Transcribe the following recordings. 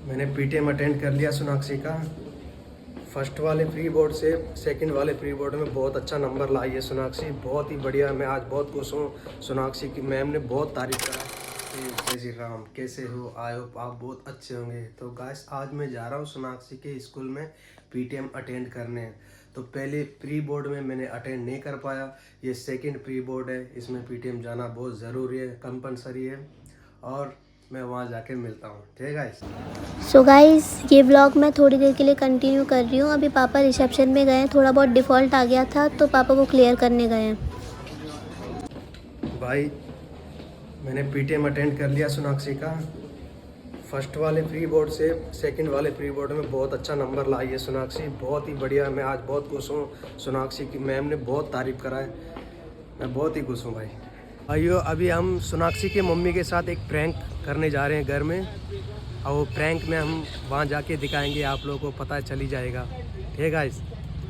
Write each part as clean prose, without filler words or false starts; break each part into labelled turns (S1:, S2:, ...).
S1: मैंने PTM attend कर लिया सोनाक्षी का। फर्स्ट वाले प्री बोर्ड से सेकंड वाले प्री बोर्ड में बहुत अच्छा नंबर लाई है सोनाक्षी, बहुत ही बढ़िया। मैं आज बहुत खुश हूँ। सोनाक्षी की मैम ने बहुत तारीफ़ करा कि जय श्री राम, कैसे हो, आए हो, आप बहुत अच्छे होंगे। तो गाइस आज मैं जा रहा हूँ सोनाक्षी के स्कूल में पीटीएम अटेंड करने। तो पहले प्री बोर्ड में मैंने अटेंड नहीं कर पाया, ये सेकंड प्री बोर्ड है, इसमें पीटीएम जाना बहुत ज़रूरी है, कंपलसरी है। और मैं वहाँ जाके मिलता हूँ, ठीक है गाइस।
S2: सो गाइस ये व्लॉग मैं थोड़ी देर के लिए कंटिन्यू कर रही हूँ। अभी पापा रिसेप्शन में गए हैं, थोड़ा बहुत डिफ़ॉल्ट आ गया था तो पापा को क्लियर करने गए हैं।
S1: भाई मैंने पीटीएम अटेंड कर लिया सोनाक्षी का। फर्स्ट वाले प्री बोर्ड से सेकंड वाले प्री बोर्ड में बहुत अच्छा नंबर लाई है सोनाक्षी, बहुत ही बढ़िया। मैं आज बहुत खुश हूँ। सोनाक्षी की मैम ने बहुत तारीफ़ करा है, मैं बहुत ही खुश हूँ भाई। भाइयों अभी हम सोनाक्षी के मम्मी के साथ एक प्रैंक करने जा रहे हैं घर में, और वो प्रैंक में हम वहाँ जाके दिखाएंगे, आप लोगों को पता चली जाएगा, ठीक है गाइस।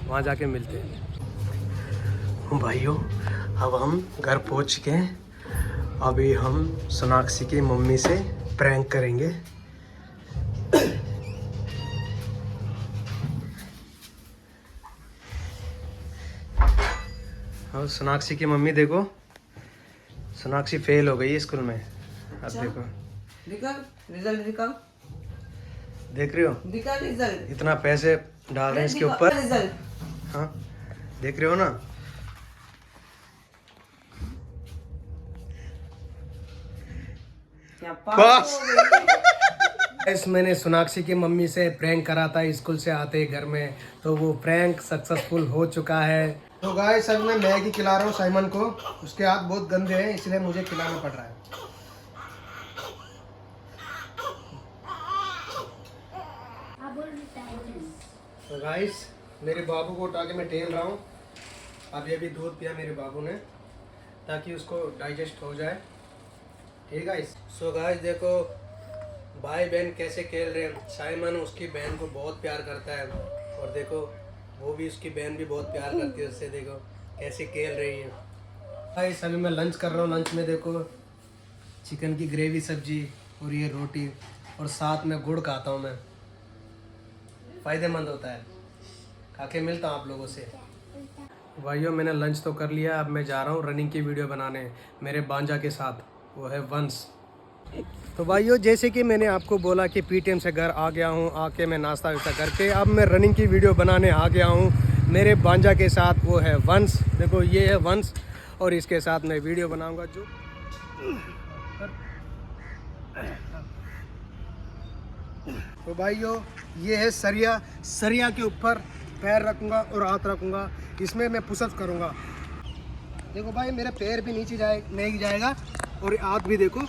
S1: वहाँ जाके मिलते हैं भाइयों। अब हम घर पहुँच चुके हैं। अभी हम सोनाक्षी की मम्मी से प्रैंक करेंगे। और सोनाक्षी की मम्मी देखो, सोनाक्षी फेल हो गई स्कूल में। अब देखो,
S3: निकाल रिजल्ट निकाल,
S1: देख रहे हो
S3: निकाल रिजल्ट,
S1: इतना पैसे डाल रहे हैं इसके ऊपर।
S3: रिजल्ट।
S1: हाँ देख रहे हो ना।
S3: क्या पास हो गई?
S1: इस मैंने सोनाक्षी की मम्मी से प्रैंक करा था स्कूल से आते घर में, तो वो प्रैंक सक्सेसफुल हो चुका है। तो गाइस अब मैं मैगी खिला रहा हूँ साइमन को, उसके हाथ बहुत गंदे हैं इसलिए मुझे खिलाना पड़ रहा है। तो गाइस मेरे बाबू को उठा के मैं टेल रहा हूँ। अभी दूध पिया मेरे बाबू ने ताकि उसको डाइजेस्ट हो जाए, ठीक है गाइस। सो गाइस देखो भाई बहन कैसे खेल रहे हैं। साइमन उसकी बहन को बहुत प्यार करता है, और देखो वो भी, उसकी बहन भी बहुत प्यार करती है उससे। देखो कैसे खेल रही है। गाइस अभी मैं लंच कर रहा हूँ। लंच में देखो चिकन की ग्रेवी सब्जी और ये रोटी, और साथ में गुड़ खाता हूँ मैं, फ़ायदेमंद होता है। खा के मिलता हूँ आप लोगों से। भाइयों मैंने लंच तो कर लिया, अब मैं जा रहा हूँ रनिंग की वीडियो बनाने मेरे बांजा के साथ, वो है वंश। तो भाइयों जैसे कि मैंने आपको बोला कि पीटीएम से घर आ गया हूँ, आके मैं नाश्ता वास्ता करके अब मैं रनिंग की वीडियो बनाने आ गया हूँ मेरे बांजा के साथ, वो है वंश। देखो ये है वंश, और इसके साथ मैं वीडियो बनाऊँगा। जो तो भाइयों ये है सरिया, सरिया के ऊपर पैर रखूँगा और हाथ रखूँगा, इसमें मैं पुशअप करूँगा। देखो भाई मेरा पैर भी नीचे नहीं जाएगा और हाथ भी देखो,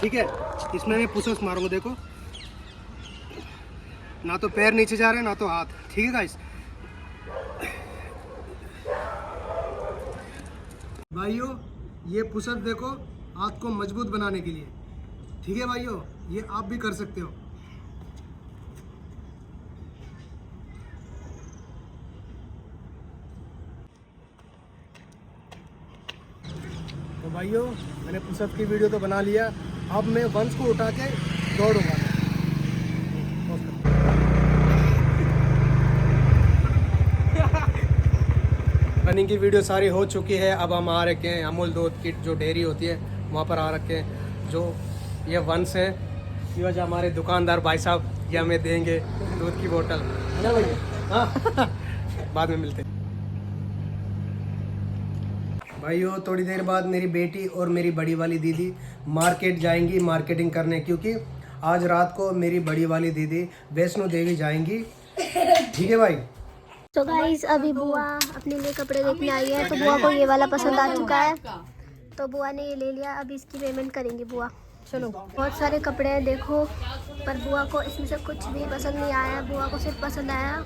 S1: ठीक है। इसमें मैं पुशअप मारूंगा, देखो ना तो पैर नीचे जा रहे हैं ना तो हाथ, ठीक है गाइस। भाइयों ये पुशअप देखो हाथ को मजबूत बनाने के लिए, ठीक है भाइयों, ये आप भी कर सकते हो। तो भाइयों मैंने पुशअप की वीडियो तो बना लिया, अब मैं वंश को उठा के दौड़ूंगा। रनिंग की वीडियो सारी हो चुकी है। अब हम आ रखे हैं अमूल दूध की जो डेयरी होती है वहाँ पर आ रखे हैं। जो ये वंश है, ये जो हमारे दुकानदार भाई साहब ये हमें देंगे दूध की बोतल, है ना भैया? हाँ बाद में मिलते हैं भाइयों। थोड़ी देर बाद मेरी बेटी और मेरी बड़ी वाली दीदी मार्केट जाएंगी मार्केटिंग करने, क्योंकि आज रात को मेरी बड़ी वाली दीदी वैष्णो देवी जाएंगी, ठीक है भाई।
S2: तो गाइस अभी बुआ अपने लिए कपड़े देखने आई है, तो बुआ को ये वाला पसंद आ चुका है तो बुआ ने ये ले लिया। अभी इसकी पेमेंट करेंगी बुआ। चलो बहुत सारे कपड़े हैं देखो, पर बुआ को इसमें से कुछ भी पसंद नहीं आया। बुआ को सिर्फ पसंद आया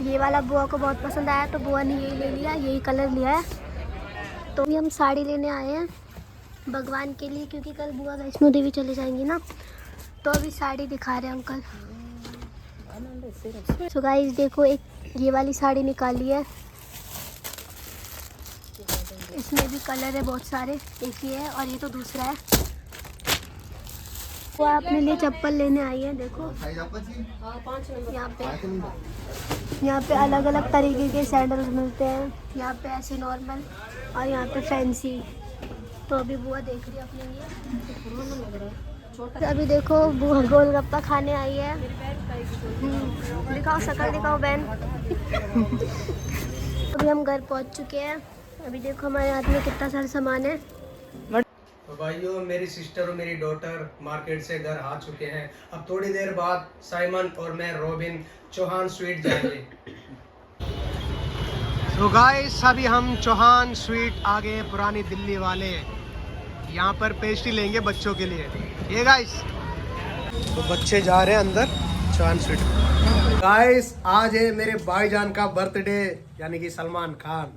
S2: ये वाला बुआ को बहुत पसंद आया, तो बुआ ने यही ले लिया, यही कलर लिया है। तो अभी हम साड़ी लेने आए हैं भगवान के लिए, क्योंकि कल बुआ वैष्णो देवी चले जाएंगी ना, तो अभी साड़ी दिखा रहे हैं अंकल। तो गाइस देखो एक ये वाली साड़ी निकाली है, इसमें भी कलर है बहुत सारे, एक ये है और ये तो दूसरा है। वो अपने लिए चप्पल लेने आई है। देखो यहाँ पे अलग अलग तरीके के सैंडल्स मिलते हैं। यहाँ पे ऐसे नॉर्मल और यहाँ पे फैंसी। तो अभी बुआ देख रही है अपने लिए। तो अभी देखो बुआ गोलगप्पा खाने आई है। दिखाओ शक्ल दिखाओ बहन। अभी हम घर पहुँच चुके हैं। अभी देखो हमारे हाथ में कितना सारा सामान है।
S1: तो भाइयों, मेरी सिस्टर और मेरी डॉटर मार्केट से घर आ चुके हैं। अब थोड़ी देर बाद साइमन और मैं रॉबिन चौहान स्वीट जाएंगे। तो गाइस, अभी हम चौहान स्वीट आ गए, पुरानी दिल्ली वाले। यहाँ पर पेस्ट्री लेंगे बच्चों के लिए। ये गाइस, तो बच्चे जा रहे हैं अंदर चौहान स्वीट। गाइस, आज है मेरे भाईजान का बर्थडे, यानी कि सलमान खान।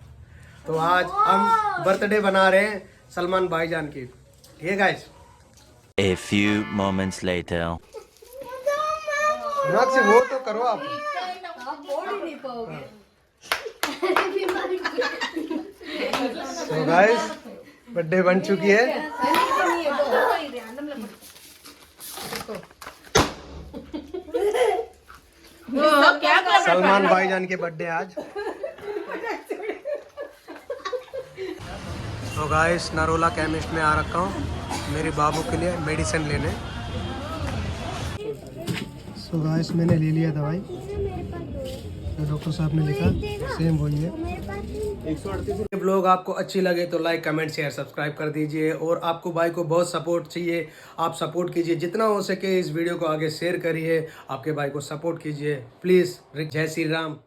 S1: तो आज हम बर्थडे बना रहे हैं सलमान भाईजान की। ये guys,
S4: A few moments later.
S1: नाक से वो तो करो आप। तो गाइस, बर्थडे बन चुकी है। सलमान भाईजान के बर्थडे आज। तो गाइस, नरोला केमिस्ट में आ रखा हूँ मेरे बाबू के लिए मेडिसिन लेने। तो गाइस, मैंने ले लिया दवाई जो डॉक्टर साहब ने लिखा, सेम वही है। ब्लॉग आपको अच्छी लगे तो लाइक कमेंट शेयर सब्सक्राइब कर दीजिए। और आपको भाई को बहुत सपोर्ट चाहिए, आप सपोर्ट कीजिए जितना हो सके। इस वीडियो को आगे शेयर करिए, आपके भाई को सपोर्ट कीजिए प्लीज़। जय श्री राम।